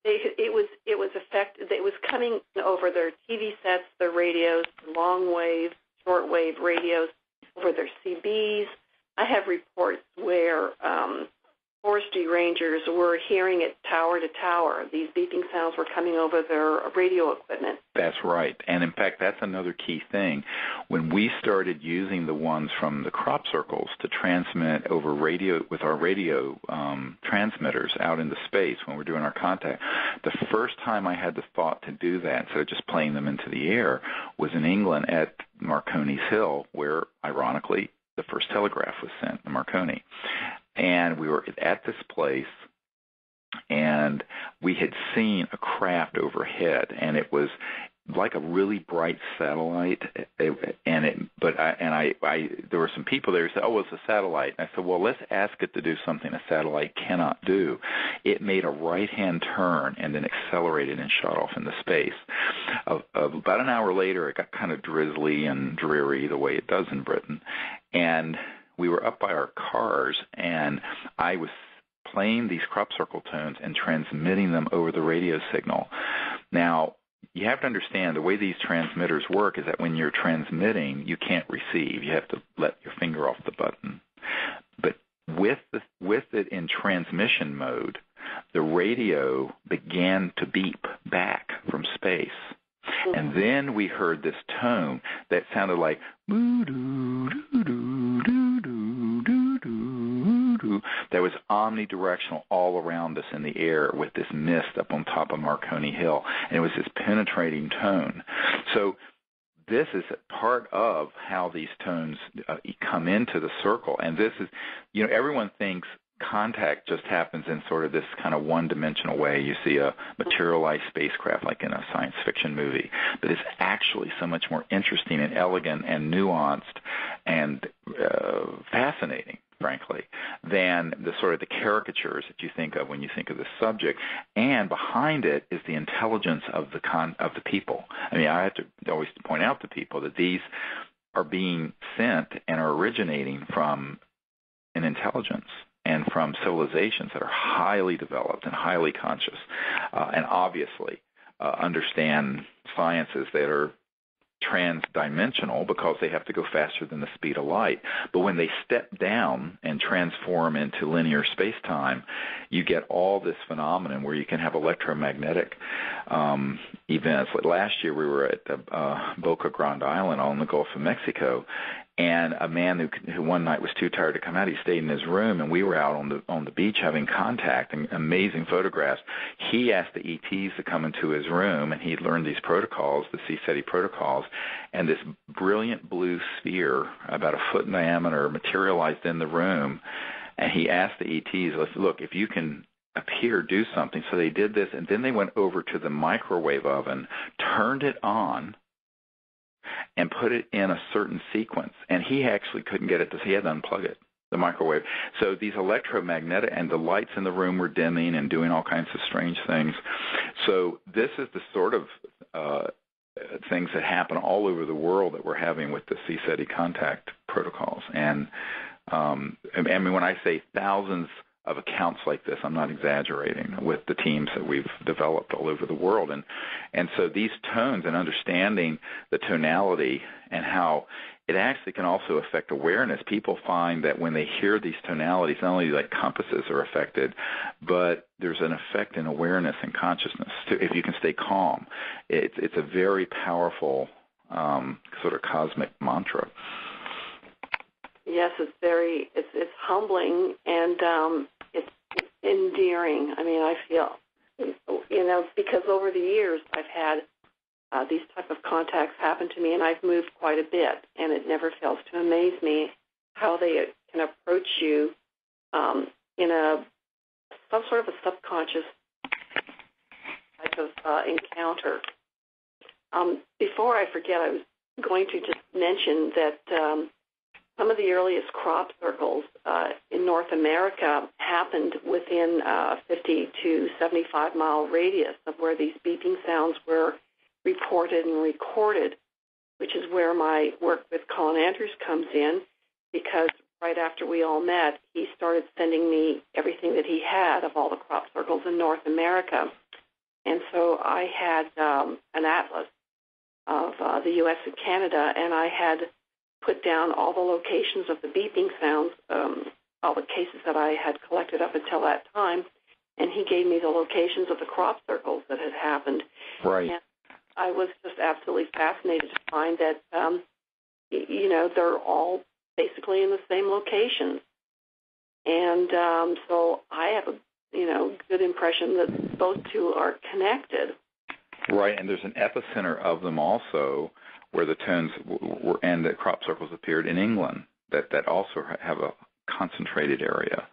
[SPEAKER 2] It was affected. It was coming over their TV sets, their radios, long-wave, short-wave radios, over their CBs. I have reports where forestry rangers were hearing it tower to tower. These beeping sounds were coming over their radio equipment. That's
[SPEAKER 1] right. And, in fact, that's another key thing. When we started using the ones from the crop circles to transmit over radio with our radio transmitters out into space when we're doing our contact, the first time I had the thought to do that, instead of just playing them into the air, was in England at Marconi's Hill, where, ironically, the first telegraph was sent to Marconi. And we were at this place, and we had seen a craft overhead, and it was like a really bright satellite. There were some people there who said, it's a satellite. And I said, well, let's ask it to do something a satellite cannot do. It made a right-hand turn and then accelerated and shot off into space. About an hour later, it got kind of drizzly and dreary the way it does in Britain, and we were up by our cars, and I was playing these crop circle tones and transmitting them over the radio signal. Now, you have to understand the way these transmitters work is that when you're transmitting, you can't receive. You have to let your finger off the button. But with it in transmission mode, the radio began to beep back from space. And then we heard this tone that sounded like that was omnidirectional all around us in the air with this mist up on top of Marconi Hill. And it was this penetrating tone. So this is part of how these tones come into the circle. And this is, everyone thinks contact just happens in sort of this kind of one-dimensional way. You see a materialized spacecraft like in a science fiction movie, but it's actually so much more interesting and elegant and nuanced and fascinating, frankly, than the sort of the caricatures that you think of when you think of the subject. And behind it is the intelligence of the people. I mean, I have to always point out to people that these are being sent and are originating from an intelligence. and from civilizations that are highly developed and highly conscious, and obviously understand sciences that are transdimensional because they have to go faster than the speed of light. But when they step down and transform into linear space-time, you get all this phenomenon where you can have electromagnetic events. Like last year we were at Boca Grande Island on the Gulf of Mexico, and a man who one night was too tired to come out, he stayed in his room, and we were out on the beach having contact and amazing photographs. He asked the ETs to come into his room, and he'd learned these protocols, the CSETI protocols, and this brilliant blue sphere, about a foot in diameter, materialized in the room. And he asked the ETs, look, if you can appear, do something. So they did this, and then they went over to the microwave oven, turned it on, and put it in a certain sequence. And he actually couldn't get it to, he had to unplug it, the microwave. So these electromagnetic, and the lights in the room were dimming and doing all kinds of strange things. So this is the sort of things that happen all over the world that we're having with the CSETI contact protocols. And I mean, when I say thousands of accounts like this, I'm not exaggerating, with the teams that we've developed all over the world. And so these tones and understanding the tonality and how it actually can also affect awareness. People find that when they hear these tonalities, not only like compasses are affected, but there's an effect in awareness and consciousness too, if you can stay calm. It's a very powerful sort of cosmic mantra.
[SPEAKER 2] Yes, it's humbling, and it's endearing. I mean, I feel, because over the years I've had these type of contacts happen to me, and I've moved quite a bit, and it never fails to amaze me how they can approach you in some sort of a subconscious type of encounter. Before I forget, I was going to just mention that some of the earliest crop circles in North America happened within a 50 to 75-mile radius of where these beeping sounds were reported and recorded, which is where my work with Colin Andrews comes in, because right after we all met, he started sending me everything that he had of all the crop circles in North America. And so I had an atlas of the U.S. and Canada, and I had put down all the locations of the beeping sounds, all the cases that I had collected up until that time, and he gave me the locations of the crop circles that had happened.
[SPEAKER 1] Right.
[SPEAKER 2] And I was just absolutely fascinated to find that, they're all basically in the same locations. And so I have a, good impression that those two are connected.
[SPEAKER 1] Right, and there's an epicenter of them also, where the tones were and the crop circles appeared in England, that also have a concentrated area.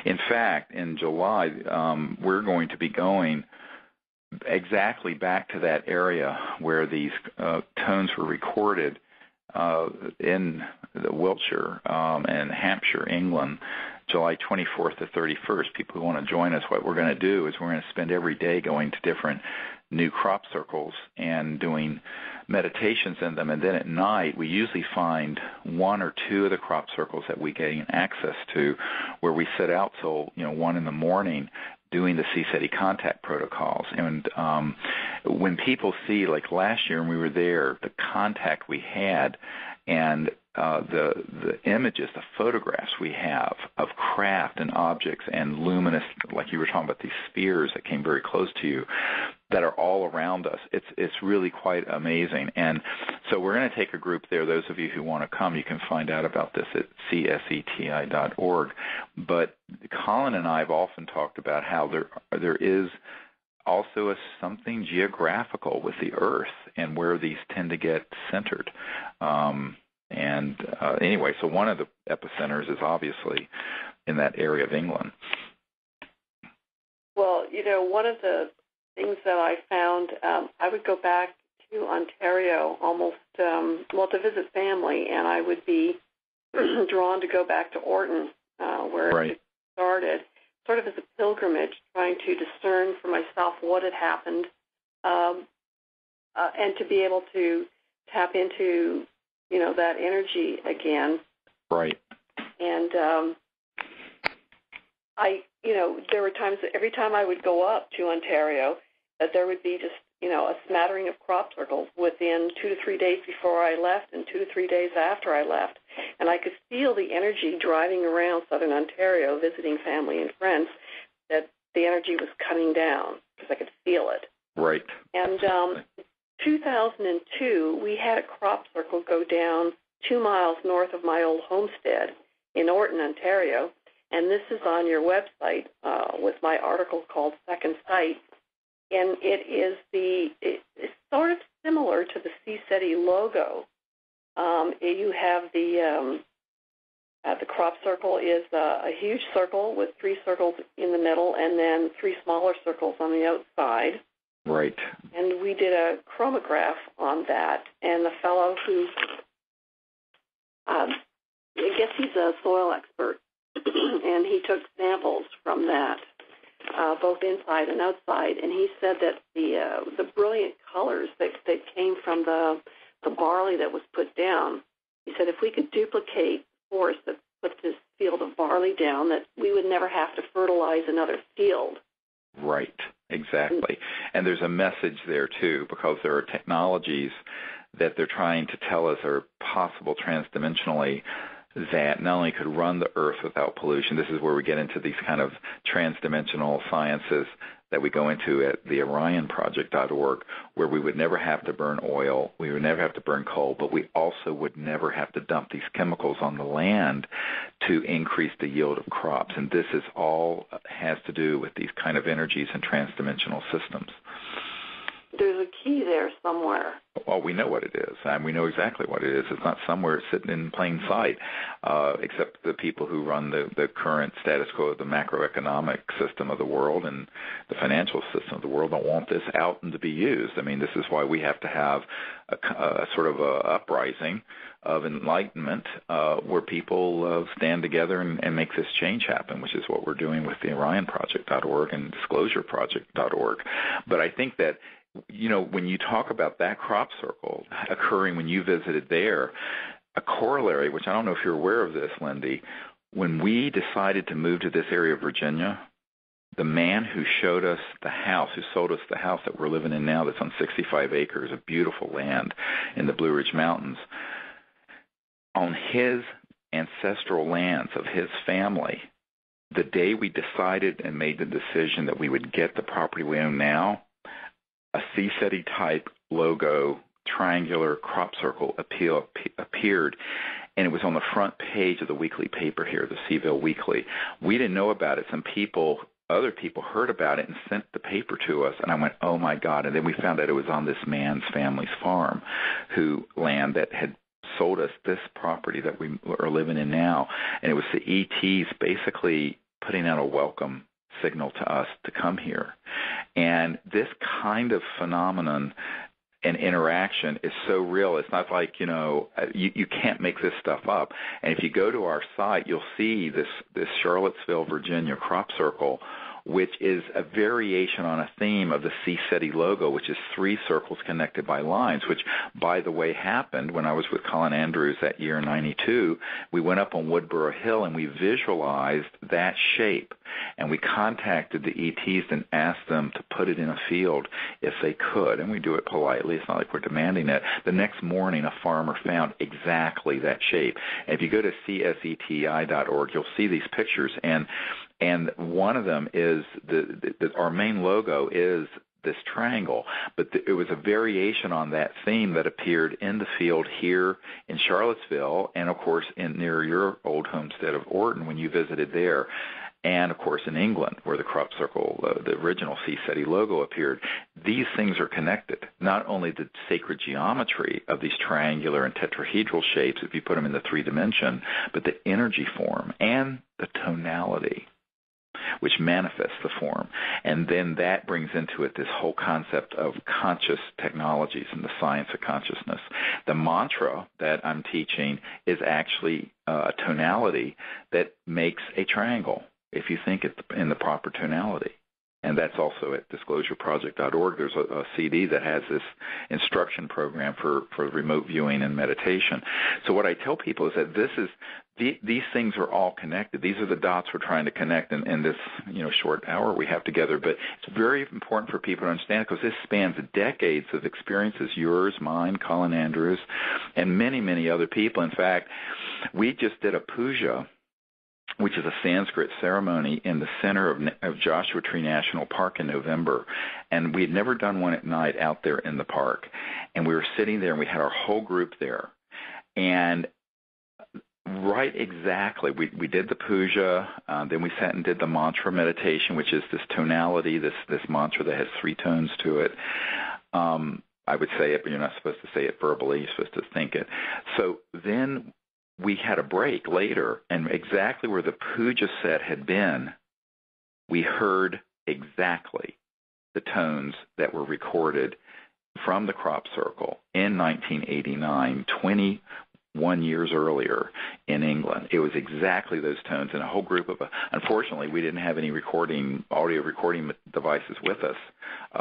[SPEAKER 1] In fact, in July, we're going to be going exactly back to that area where these tones were recorded in the Wiltshire and Hampshire, England, July 24th to 31st. People who want to join us, what we're going to do is we're going to spend every day going to different new crop circles and doing meditations in them, and then at night we usually find one or two of the crop circles that we gain access to, where we sit out till 1 in the morning doing the CSETI contact protocols. And when people see, like last year when we were there, the contact we had and the images, the photographs we have of craft and objects and luminous, like you were talking about, these spheres that came very close to you, that are all around us. It's really quite amazing. And so we're going to take a group there. Those of you who want to come, you can find out about this at CSETI.org. But Colin and I have often talked about how there is also something geographical with the Earth and where these tend to get centered. Anyway, so one of the epicenters is obviously in that area of England.
[SPEAKER 2] Well, one of the things that I found, I would go back to Ontario almost, to visit family, and I would be drawn to go back to Orton, where
[SPEAKER 1] right.
[SPEAKER 2] it started, sort of as a pilgrimage, trying to discern for myself what had happened, and to be able to tap into, that energy again.
[SPEAKER 1] Right.
[SPEAKER 2] And there were times that every time I would go up to Ontario, that there would be just, a smattering of crop circles within 2 to 3 days before I left and 2 to 3 days after I left. And I could feel the energy driving around southern Ontario, visiting family and friends, that the energy was coming down because I could feel it.
[SPEAKER 1] Right.
[SPEAKER 2] And 2002, we had a crop circle go down 2 miles north of my old homestead in Orton, Ontario. And this is on your website with my article called Second Sight. And it's sort of similar to the CSETI logo. You have the crop circle is a huge circle with 3 circles in the middle and then 3 smaller circles on the outside.
[SPEAKER 1] Right.
[SPEAKER 2] And we did a chromograph on that. And the fellow who, I guess he's a soil expert, and he took samples from that, both inside and outside, and he said that the brilliant colors that came from the barley that was put down, he said if we could duplicate the force that put this field of barley down, that we would never have to fertilize another field.
[SPEAKER 1] Right, exactly. And there's a message there, too, because there are technologies that they're trying to tell us are possible transdimensionally that not only could run the Earth without pollution. This is where we get into these kind of transdimensional sciences that we go into at the OrionProject.org, where we would never have to burn oil, we would never have to burn coal, but we also would never have to dump these chemicals on the land to increase the yield of crops. And this is all has to do with these kind of energies and transdimensional systems.
[SPEAKER 2] There's a key there somewhere.
[SPEAKER 1] Well, we know what it is, and we know exactly what it is. It's not somewhere it's sitting in plain sight, except the people who run the current status quo of the macroeconomic system of the world and the financial system of the world don't want this out and to be used. I mean, this is why we have to have a sort of a uprising of enlightenment where people stand together and make this change happen, which is what we're doing with the OrionProject.org and DisclosureProject.org. But I think that when you talk about that crop circle occurring when you visited there, a corollary, which I don't know if you're aware of this, Lindy, when we decided to move to this area of Virginia, the man who showed us the house, who sold us the house that we're living in now that's on 65 acres of beautiful land in the Blue Ridge Mountains, on his ancestral lands of his family, the day we decided and made the decision that we would get the property we own now, a CSETI type logo, triangular crop circle appeared, and it was on the front page of the weekly paper here, the Seaville Weekly. We didn't know about it. Other people heard about it and sent the paper to us, and I went, oh my God. And then we found out it was on this man's family's farm land that had sold us this property that we are living in now. And it was the ETs basically putting out a welcome signal to us to come here. And this kind of phenomenon and interaction is so real. It's not like, you can't make this stuff up. And if you go to our site, you'll see this Charlottesville, Virginia crop circle, which is a variation on a theme of the CSETI logo, which is 3 circles connected by lines, which, by the way, happened when I was with Colin Andrews that year in 92. We went up on Woodborough Hill and we visualized that shape, and we contacted the ETs and asked them to put it in a field if they could, and we do it politely. It's not like we're demanding it. The next morning, a farmer found exactly that shape. And if you go to CSETI.org, you'll see these pictures, and one of them is our main logo is this triangle, but it was a variation on that theme that appeared in the field here in Charlottesville, and of course near your old homestead of Orton when you visited there, and of course in England where the crop circle, the original CSETI logo appeared. These things are connected. Not only the sacred geometry of these triangular and tetrahedral shapes, if you put them in the 3-dimension, but the energy form and the tonality, which manifests the form. And then that brings into it this whole concept of conscious technologies and the science of consciousness. The mantra that I'm teaching is actually a tonality that makes a triangle, if you think it in the proper tonality. and that's also at disclosureproject.org. There's a CD that has this instruction program for remote viewing and meditation. So what I tell people is that these things are all connected. These are the dots we're trying to connect in this short hour we have together. But it's very important for people to understand because this spans decades of experiences, yours, mine, Colin Andrews, and many, many other people. In fact, we just did a puja, which is a Sanskrit ceremony in the center of Joshua Tree National Park in November. And we had never done one at night out there in the park. And we were sitting there, and we had our whole group there. And right, exactly. We did the puja, then we sat and did the mantra meditation, which is this tonality, this mantra that has 3 tones to it. I would say it, but you're not supposed to say it verbally. You're supposed to think it. So then we had a break later, and exactly where the puja set had been, we heard exactly the tones that were recorded from the crop circle in 1989, 21 years earlier in England. It was exactly those tones, and a whole group of, unfortunately, we didn't have any audio recording devices with us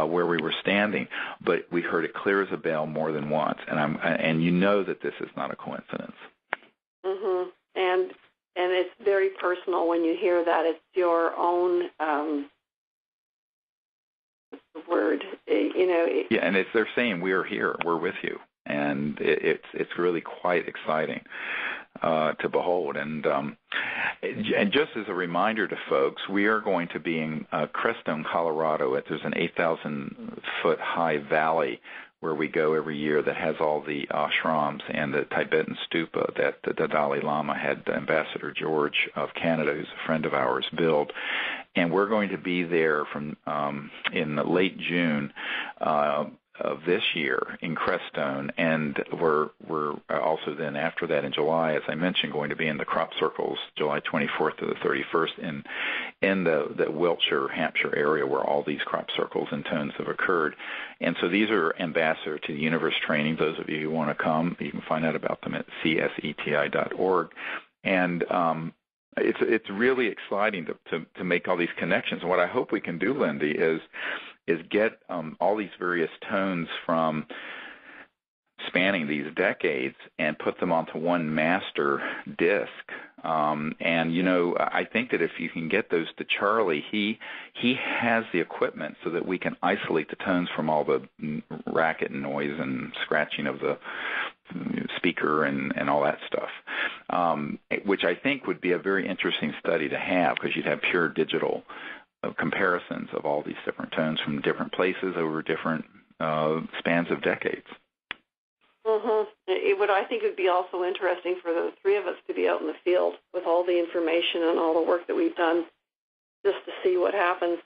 [SPEAKER 1] where we were standing, but we heard it clear as a bell more than once, and you know that this is not a coincidence.
[SPEAKER 2] Mm-hmm. And it's very personal when you hear that. It's your own word,
[SPEAKER 1] Yeah, and they're saying we are here, we're with you, and it's really quite exciting to behold. And just as a reminder to folks, we are going to be in Crestone, Colorado. There's an 8,000-foot high valley where we go every year that has all the ashrams and the Tibetan stupa that the Dalai Lama had Ambassador George of Canada, who's a friend of ours, build. And we're going to be there from in late June of this year in Crestone, and we're also then after that in July, as I mentioned, going to be in the crop circles July 24th to the 31st in the Wiltshire, Hampshire area where all these crop circles and tones have occurred. And so these are Ambassador to the Universe training. Those of you who want to come, you can find out about them at CSETI.org. And it's really exciting to make all these connections. And what I hope we can do, Lindy, is get all these various tones from spanning these decades and put them onto one master disc. I think that if you can get those to Charlie, he has the equipment so that we can isolate the tones from all the racket and noise and scratching of the speaker and all that stuff, which I think would be a very interesting study to have because you'd have pure digital comparisons of all these different tones from different places over different spans of decades.
[SPEAKER 2] Mm-hmm. I think it would be also interesting for the 3 of us to be out in the field with all the information and all the work that we've done just to see what happens.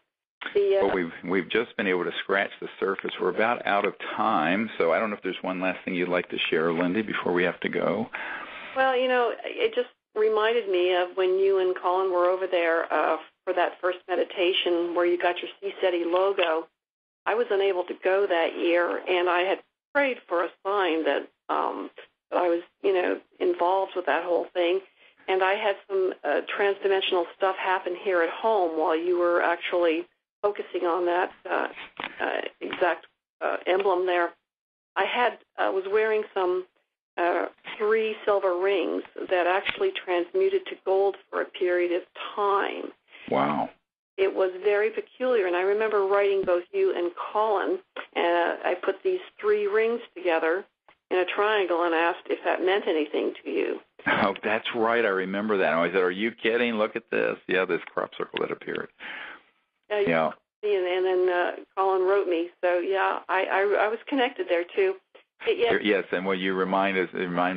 [SPEAKER 1] Well, we've just been able to scratch the surface. We're about out of time, so I don't know if there's one last thing you'd like to share, Lindy, before we have to go.
[SPEAKER 2] Well, it just reminded me of when you and Colin were over there for that first meditation where you got your CSETI logo. I was unable to go that year, and I had prayed for a sign that I was, involved with that whole thing. And I had some transdimensional stuff happen here at home while you were actually focusing on that exact emblem there. I was wearing some 3 silver rings that actually transmuted to gold for a period of time.
[SPEAKER 1] Wow.
[SPEAKER 2] It was very peculiar, and I remember writing both you and Colin, and I put these 3 rings together in a triangle and asked if that meant anything to you.
[SPEAKER 1] Oh, that's right. I remember that. I said, are you kidding? Look at this. Yeah, this crop circle that appeared.
[SPEAKER 2] Yeah. And then Colin wrote me. So, yeah, I was connected there, too.
[SPEAKER 1] Yes, and what you remind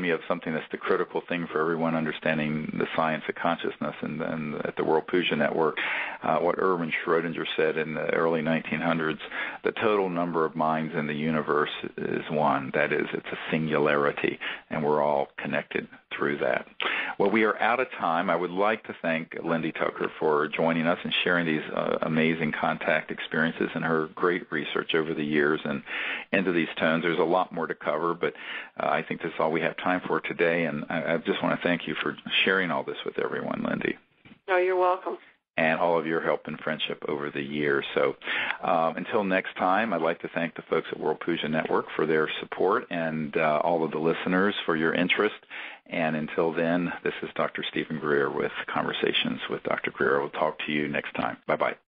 [SPEAKER 1] me of something that's the critical thing for everyone understanding the science of consciousness and at the World Puja Network, what Erwin Schrödinger said in the early 1900s, the total number of minds in the universe is one. That is, it's a singularity, and we're all connected through that. Well, we are out of time. I would like to thank Lindy Tucker for joining us and sharing these amazing contact experiences and her great research over the years and into these tones. There's a lot more to cover, but I think that's all we have time for today, and I just want to thank you for sharing all this with everyone, Lindy.
[SPEAKER 2] Oh, you're welcome.
[SPEAKER 1] and all of your help and friendship over the years. So until next time, I'd like to thank the folks at World Puja Network for their support and all of the listeners for your interest. And until then, this is Dr. Stephen Greer with Conversations with Dr. Greer. We'll talk to you next time. Bye-bye.